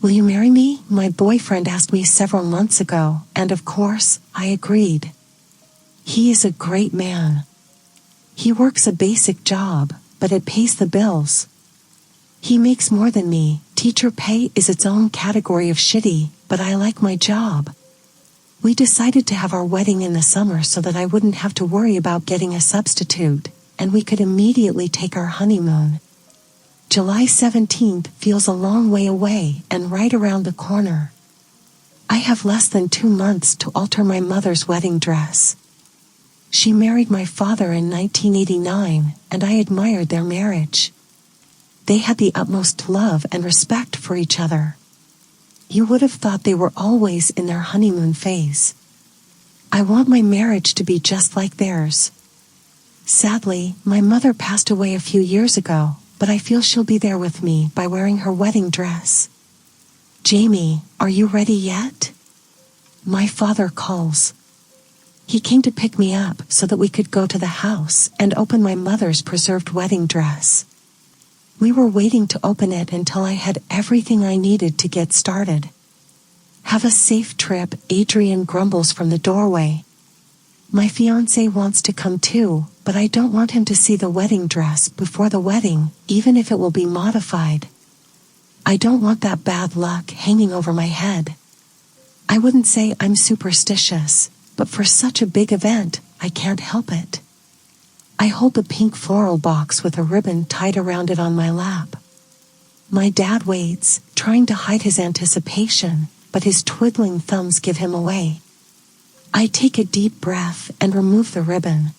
"Will you marry me?" my boyfriend asked me several months ago, and of course, I agreed. He is a great man. He works a basic job, but it pays the bills. He makes more than me. Teacher pay is its own category of shitty, but I like my job. We decided to have our wedding in the summer so that I wouldn't have to worry about getting a substitute, and we could immediately take our honeymoon. July 17th feels a long way away and right around the corner. I have less than 2 months to alter my mother's wedding dress. She married my father in 1989, and I admired their marriage. They had the utmost love and respect for each other. You would have thought they were always in their honeymoon phase. I want my marriage to be just like theirs. Sadly, my mother passed away a few years ago, but I feel she'll be there with me by wearing her wedding dress. "Jamie, are you ready yet?" My father calls. He came to pick me up so that we could go to the house and open my mother's preserved wedding dress. We were waiting to open it until I had everything I needed to get started. "Have a safe trip," Adrian grumbles from the doorway. My fiancé wants to come too, but I don't want him to see the wedding dress before the wedding, even if it will be modified. I don't want that bad luck hanging over my head. I wouldn't say I'm superstitious, but for such a big event, I can't help it. I hold the pink floral box with a ribbon tied around it on my lap. My dad waits, trying to hide his anticipation, but his twiddling thumbs give him away. I take a deep breath and remove the ribbon.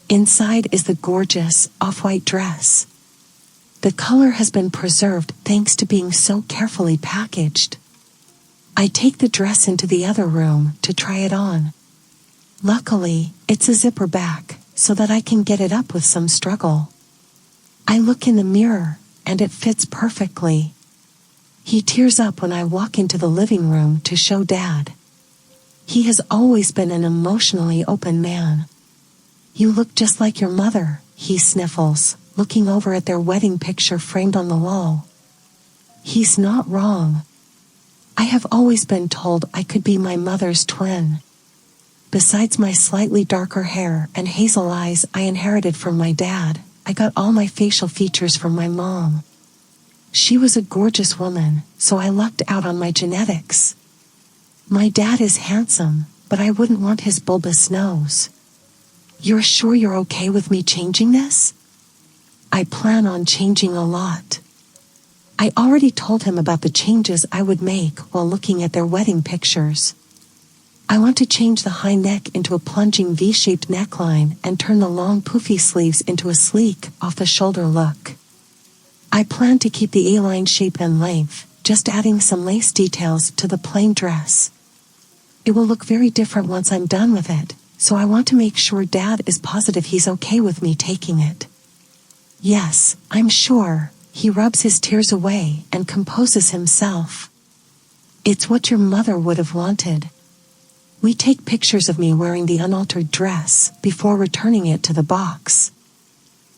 Inside is the gorgeous, off-white dress. The color has been preserved thanks to being so carefully packaged. I take the dress into the other room to try it on. Luckily, it's a zipper back, so that I can get it up with some struggle. I look in the mirror, and it fits perfectly. He tears up when I walk into the living room to show Dad. He has always been an emotionally open man. "You look just like your mother," he sniffles, looking over at their wedding picture framed on the wall. He's not wrong. I have always been told I could be my mother's twin. Besides my slightly darker hair and hazel eyes I inherited from my dad, I got all my facial features from my mom. She was a gorgeous woman, so I lucked out on my genetics. My dad is handsome, but I wouldn't want his bulbous nose. "You're sure you're okay with me changing this?" I plan on changing a lot. I already told him about the changes I would make while looking at their wedding pictures. I want to change the high neck into a plunging V-shaped neckline and turn the long poofy sleeves into a sleek, off-the-shoulder look. I plan to keep the A-line shape and length, just adding some lace details to the plain dress. It will look very different once I'm done with it, so I want to make sure Dad is positive he's okay with me taking it. "Yes, I'm sure," he rubs his tears away and composes himself. "It's what your mother would have wanted." We take pictures of me wearing the unaltered dress before returning it to the box.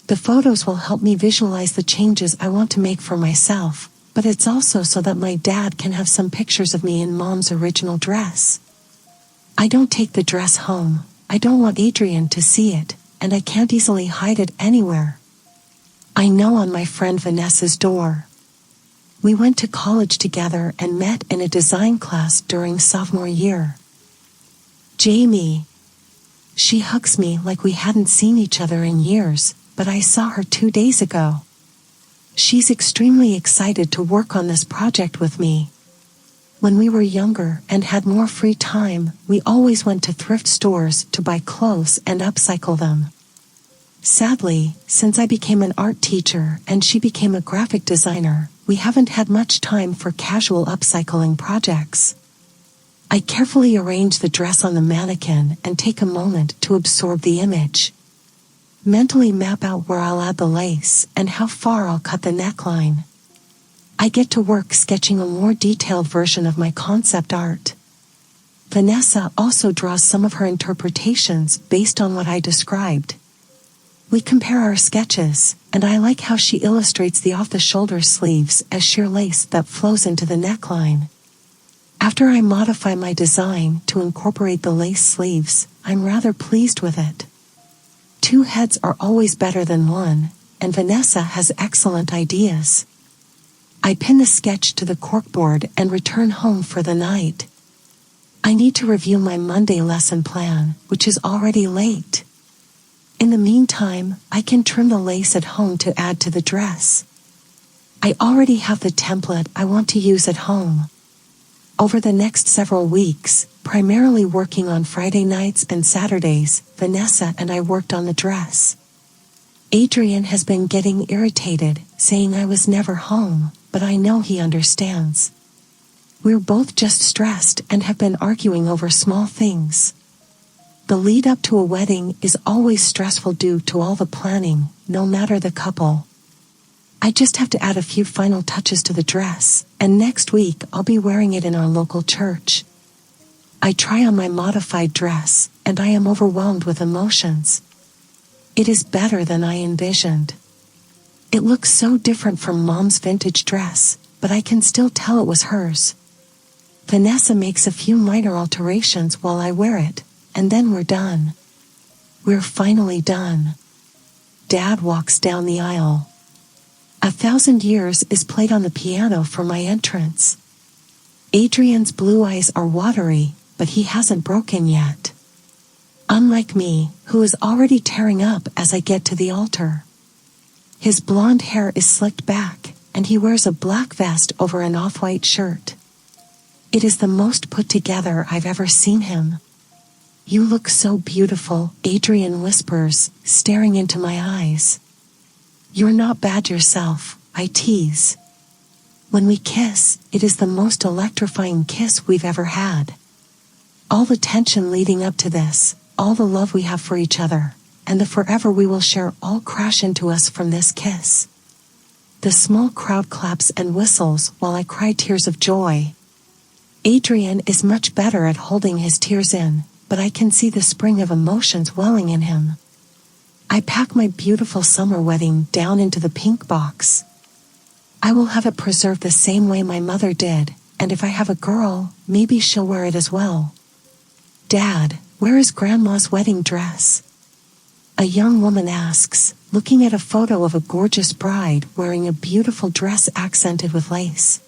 The photos will help me visualize the changes I want to make for myself, but it's also so that my dad can have some pictures of me in Mom's original dress. I don't take the dress home. I don't want Adrian to see it, and I can't easily hide it anywhere. I know on my friend Vanessa's door. We went to college together and met in a design class during sophomore year. "Jamie." She hugs me like we hadn't seen each other in years, but I saw her 2 days ago. She's extremely excited to work on this project with me. When we were younger and had more free time, we always went to thrift stores to buy clothes and upcycle them. Sadly, since I became an art teacher and she became a graphic designer, we haven't had much time for casual upcycling projects. I carefully arrange the dress on the mannequin and take a moment to absorb the image. Mentally map out where I'll add the lace and how far I'll cut the neckline. I get to work sketching a more detailed version of my concept art. Vanessa also draws some of her interpretations based on what I described. We compare our sketches, and I like how she illustrates the off-the-shoulder sleeves as sheer lace that flows into the neckline. After I modify my design to incorporate the lace sleeves, I'm rather pleased with it. 2 heads are always better than 1, and Vanessa has excellent ideas. I pin the sketch to the corkboard and return home for the night. I need to review my Monday lesson plan, which is already late. In the meantime, I can trim the lace at home to add to the dress. I already have the template I want to use at home. Over the next several weeks, primarily working on Friday nights and Saturdays, Vanessa and I worked on the dress. Adrian has been getting irritated, saying I was never home, but I know he understands. We're both just stressed and have been arguing over small things. The lead up to a wedding is always stressful due to all the planning, no matter the couple. I just have to add a few final touches to the dress, and next week I'll be wearing it in our local church. I try on my modified dress, and I am overwhelmed with emotions. It is better than I envisioned. It looks so different from Mom's vintage dress, but I can still tell it was hers. Vanessa makes a few minor alterations while I wear it, and then we're done. We're finally done. Dad walks down the aisle. 1,000 Years is played on the piano for my entrance. Adrian's blue eyes are watery, but he hasn't broken yet. Unlike me, who is already tearing up as I get to the altar. His blonde hair is slicked back, and he wears a black vest over an off-white shirt. It is the most put together I've ever seen him. "You look so beautiful," Adrian whispers, staring into my eyes. "You're not bad yourself," I tease. When we kiss, it is the most electrifying kiss we've ever had. All the tension leading up to this, all the love we have for each other, and the forever we will share all crash into us from this kiss. The small crowd claps and whistles while I cry tears of joy. Adrian is much better at holding his tears in, but I can see the spring of emotions welling in him. I pack my beautiful summer wedding down into the pink box. I will have it preserved the same way my mother did, and if I have a girl, maybe she'll wear it as well. "Dad, where is Grandma's wedding dress?" A young woman asks, looking at a photo of a gorgeous bride wearing a beautiful dress accented with lace.